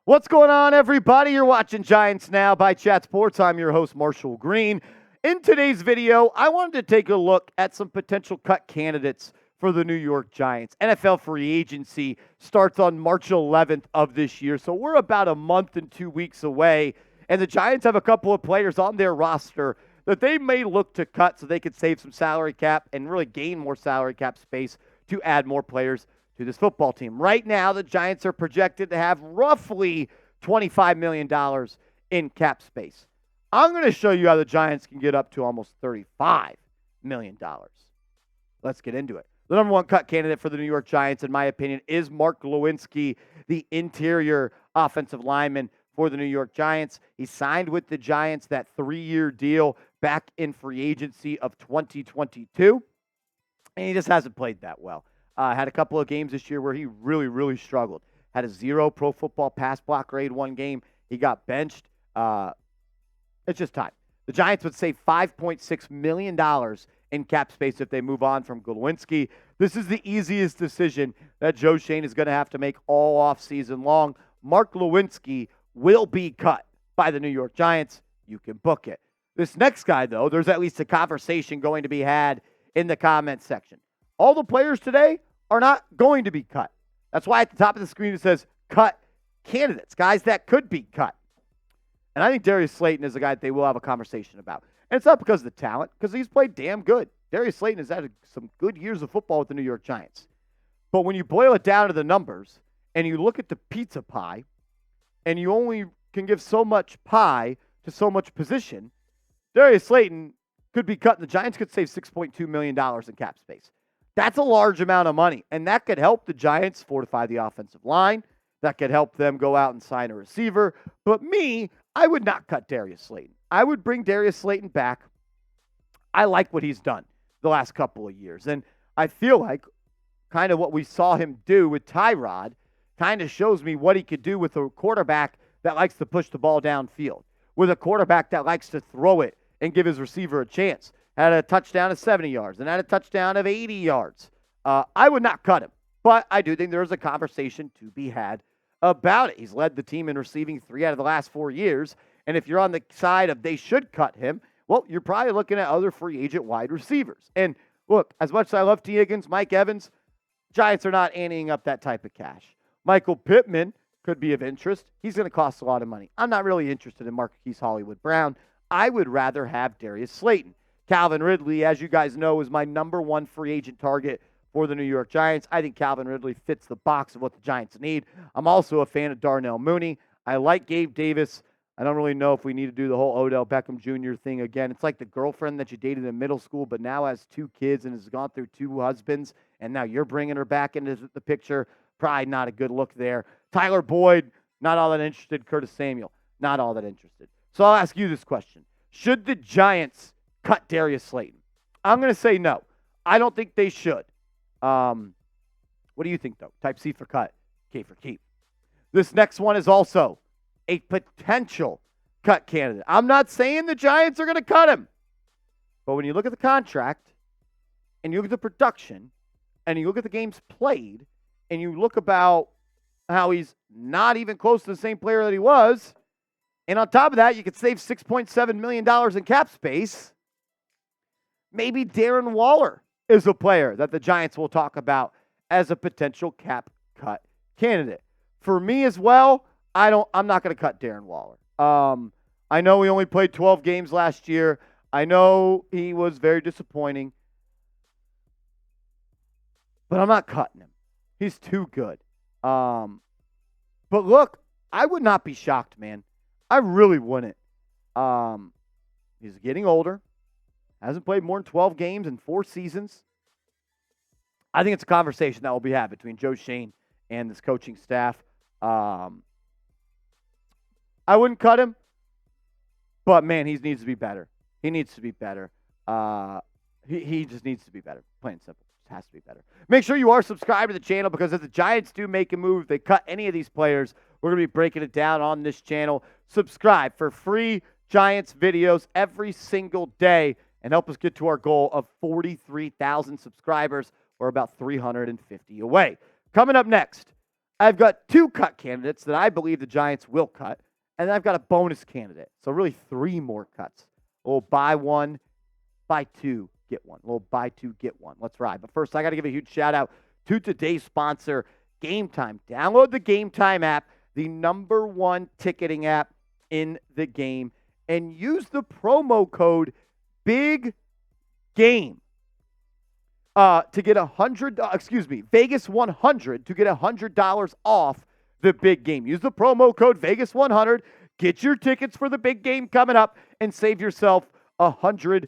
What's going on, everybody? You're watching Giants Now by Chat Sports. I'm your host, Marshall Green. In today's video, I wanted to take a look at some potential cut candidates for the New York Giants. NFL free agency starts on March 11th of this year, so we're about a month and 2 weeks away, and the Giants have a couple of players on their roster that they may look to cut so they could save some salary cap and really gain more salary cap space to add more players to this football team. Right now, the Giants are projected to have roughly $25 million in cap space. I'm going to show you how the Giants can get up to almost $35 million. Let's get into it. The number one cut candidate for the New York Giants, in my opinion, is Mark Glowisnki, the interior offensive lineman for the New York Giants. He signed with the Giants that 3-year deal back in free agency of 2022, and he just hasn't played that well. Had a couple of games this year where he really struggled. Had a 0 Pro Football pass block grade one game. He got benched. It's just time. The Giants would save $5.6 million in cap space if they move on from Glowinski. This is the easiest decision that Joe Schoen is going to have to make all offseason long. Mark Glowinski will be cut by the New York Giants. You can book it. This next guy, though, there's at least a conversation going to be had in the comments section. All the players today are not going to be cut. That's why at the top of the screen it says cut candidates, guys that could be cut. And I think Darius Slayton is a guy that they will have a conversation about. And it's not because of the talent, because he's played damn good. Darius Slayton has had some good years of football with the New York Giants. But when you boil it down to the numbers and you look at the pizza pie and you only can give so much pie to so much position, Darius Slayton could be cut and the Giants could save $6.2 million in cap space. That's a large amount of money, and that could help the Giants fortify the offensive line. That could help them go out and sign a receiver. But I would not cut Darius Slayton. I would bring Darius Slayton back. I like what he's done the last couple of years, and I feel like kind of what we saw him do with Tyrod kind of shows me what he could do with a quarterback that likes to push the ball downfield, with a quarterback that likes to throw it and give his receiver a chance. Had a touchdown of 70 yards and had a touchdown of 80 yards. I would not cut him, but I do think there is a conversation to be had about it. He's led the team in receiving 3 out of the last 4 years, and if you're on the side of they should cut him, well, you're probably looking at other free agent wide receivers. And look, as much as I love T. Higgins, Mike Evans, Giants are not anteing up that type of cash. Michael Pittman could be of interest. He's going to cost a lot of money. I'm not really interested in Marquise Hollywood Brown. I would rather have Darius Slayton. Calvin Ridley, as you guys know, is my number one free agent target for the New York Giants. I think Calvin Ridley fits the box of what the Giants need. I'm also a fan of Darnell Mooney. I like Gabe Davis. I don't really know if we need to do the whole Odell Beckham Jr. thing again. It's like the girlfriend that you dated in middle school but now has 2 kids and has gone through 2 husbands, and now you're bringing her back into the picture. Probably not a good look there. Tyler Boyd, not all that interested. Curtis Samuel, not all that interested. So I'll ask you this question. Should the Giants cut Darius Slayton? I'm going to say no. I don't think they should. What do you think, though? Type C for cut, K for keep. This next one is also a potential cut candidate. I'm not saying the Giants are going to cut him. But when you look at the contract and you look at the production and you look at the games played and you look about how he's not even close to the same player that he was, and on top of that, you could save $6.7 million in cap space. Maybe Darren Waller is a player that the Giants will talk about as a potential cap cut candidate. For me as well, I'm not going to cut Darren Waller. I know he only played 12 games last year. I know he was very disappointing. But I'm not cutting him. He's too good. But look, I would not be shocked, man. I really wouldn't. He's getting older. Hasn't played more than 12 games in 4 seasons. I think it's a conversation that will be had between Joe Schoen and this coaching staff. I wouldn't cut him, but man, he needs to be better. He needs to be better. He just needs to be better. Plain and simple. Just has to be better. Make sure you are subscribed to the channel because if the Giants do make a move, if they cut any of these players, we're going to be breaking it down on this channel. Subscribe for free Giants videos every single day and help us get to our goal of 43,000 subscribers. We're about 350 away. Coming up next, I've got 2 cut candidates that I believe the Giants will cut, and then I've got a bonus candidate. So really 3 more cuts. A little buy 1, buy 2, get 1. A little buy 2, get 1. Let's ride. But first, I got to give a huge shout out to today's sponsor, Game Time. Download the Game Time app, the #1 ticketing app in the game, and use the promo code BIGGAME to get Vegas 100 to get $100 off the big game. Use the promo code Vegas 100. Get your tickets for the big game coming up and save yourself $100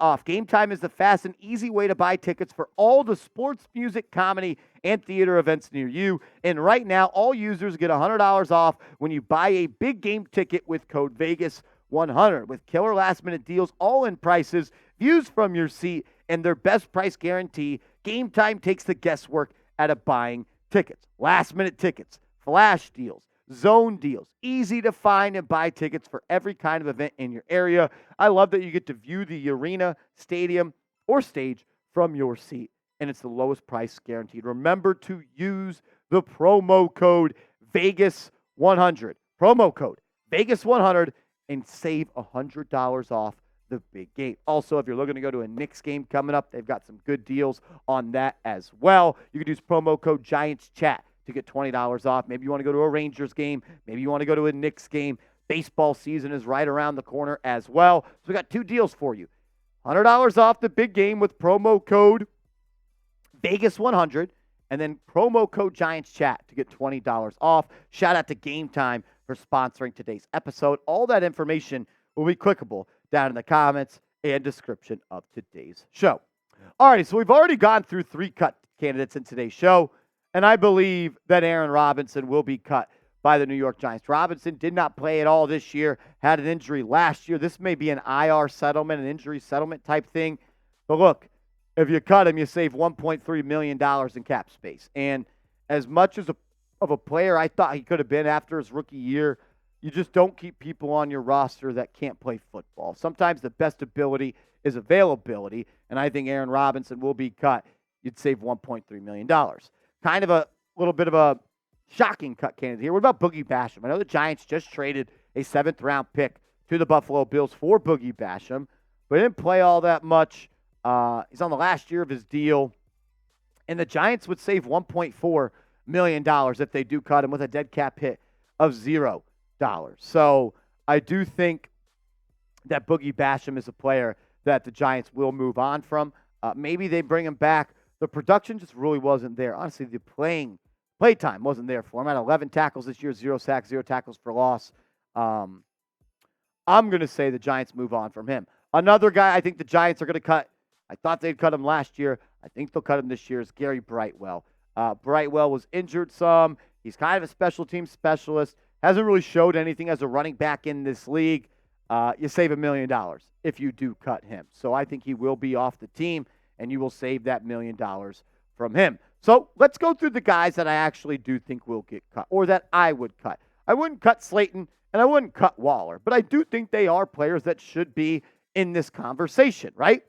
off. Game Time is the fast and easy way to buy tickets for all the sports, music, comedy, and theater events near you. And right now, all users get $100 off when you buy a big game ticket with code Vegas 100. With killer last-minute deals, all-in prices, views from your seat, and their best price guarantee, Game Time takes the guesswork out of buying tickets. Last-minute tickets, flash deals, zone deals, easy to find and buy tickets for every kind of event in your area. I love that you get to view the arena, stadium, or stage from your seat, and it's the lowest price guaranteed. Remember to use the promo code Vegas100. Promo code Vegas100 and save $100 off the big game. Also, if you're looking to go to a Knicks game coming up, they've got some good deals on that as well. You can use promo code GiantsChat to get $20 off. Maybe you want to go to a Rangers game. Maybe you want to go to a Knicks game. Baseball season is right around the corner as well. So we got 2 deals for you. $100 off the big game with promo code Vegas100 and then promo code GiantsChat to get $20 off. Shout out to Game Time for sponsoring today's episode. All that information will be clickable down in the comments and description of today's show. All right, so we've already gone through 3 cut candidates in today's show, and I believe that Aaron Robinson will be cut by the New York Giants. Robinson did not play at all this year, had an injury last year. This may be an IR settlement, an injury settlement type thing. But look, if you cut him, you save $1.3 million in cap space. And as much as of a player I thought he could have been after his rookie year, you just don't keep people on your roster that can't play football. Sometimes the best ability is availability, and I think Aaron Robinson will be cut. You'd save $1.3 million. Kind of a little bit of a shocking cut candidate here. What about Boogie Basham? I know the Giants just traded a 7th-round pick to the Buffalo Bills for Boogie Basham, but he didn't play all that much. He's on the last year of his deal, and the Giants would save $1.4 million if they do cut him with a dead cap hit of $0. So I do think that Boogie Basham is a player that the Giants will move on from. Maybe they bring him back. The production just really wasn't there. Honestly, the play time wasn't there for him. At 11 tackles this year, 0 sacks, 0 tackles for loss. I'm going to say the Giants move on from him. Another guy I think the Giants are going to cut. I thought they'd cut him last year. I think they'll cut him this year is Gary Brightwell. Brightwell was injured some. He's kind of a special team specialist. Hasn't really showed anything as a running back in this league. You save $1 million if you do cut him. So I think he will be off the team, and you will save that $1 million from him. So let's go through the guys that I actually do think will get cut, or that I would cut. I wouldn't cut Slayton, and I wouldn't cut Waller, but I do think they are players that should be in this conversation, right?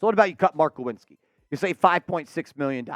So what about you cut Mark Glowinski? You save $5.6 million.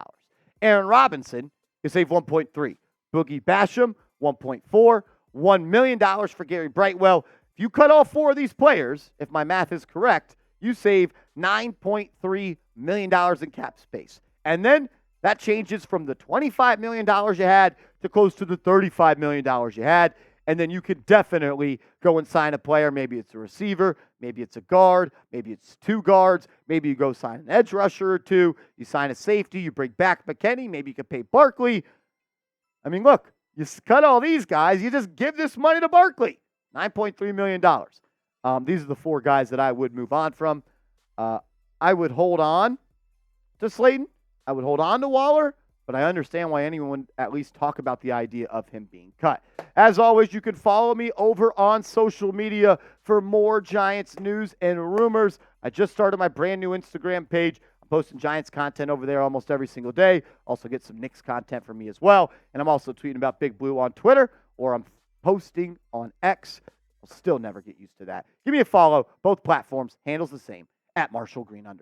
Aaron Robinson, you save $1.3. Boogie Basham, $1.4. $1 million for Gary Brightwell. If you cut all 4 of these players, if my math is correct, you save $9.3 million in cap space. And then that changes from the $25 million you had to close to the $35 million you had. And then you could definitely go and sign a player. Maybe it's a receiver. Maybe it's a guard. Maybe it's 2 guards. Maybe you go sign an edge rusher or 2. You sign a safety. You bring back McKinney. Maybe you could pay Barkley. I mean, look, you cut all these guys. You just give this money to Barkley. $9.3 million. These are the 4 guys that I would move on from. I would hold on to Slayton. I would hold on to Waller. But I understand why anyone would at least talk about the idea of him being cut. As always, you can follow me over on social media for more Giants news and rumors. I just started my brand new Instagram page. I'm posting Giants content over there almost every single day. Also get some Knicks content from me as well. And I'm also tweeting about Big Blue on Twitter, or I'm posting on X. I'll still never get used to that. Give me a follow. Both platforms. Handles the same, @MarshallGreen_.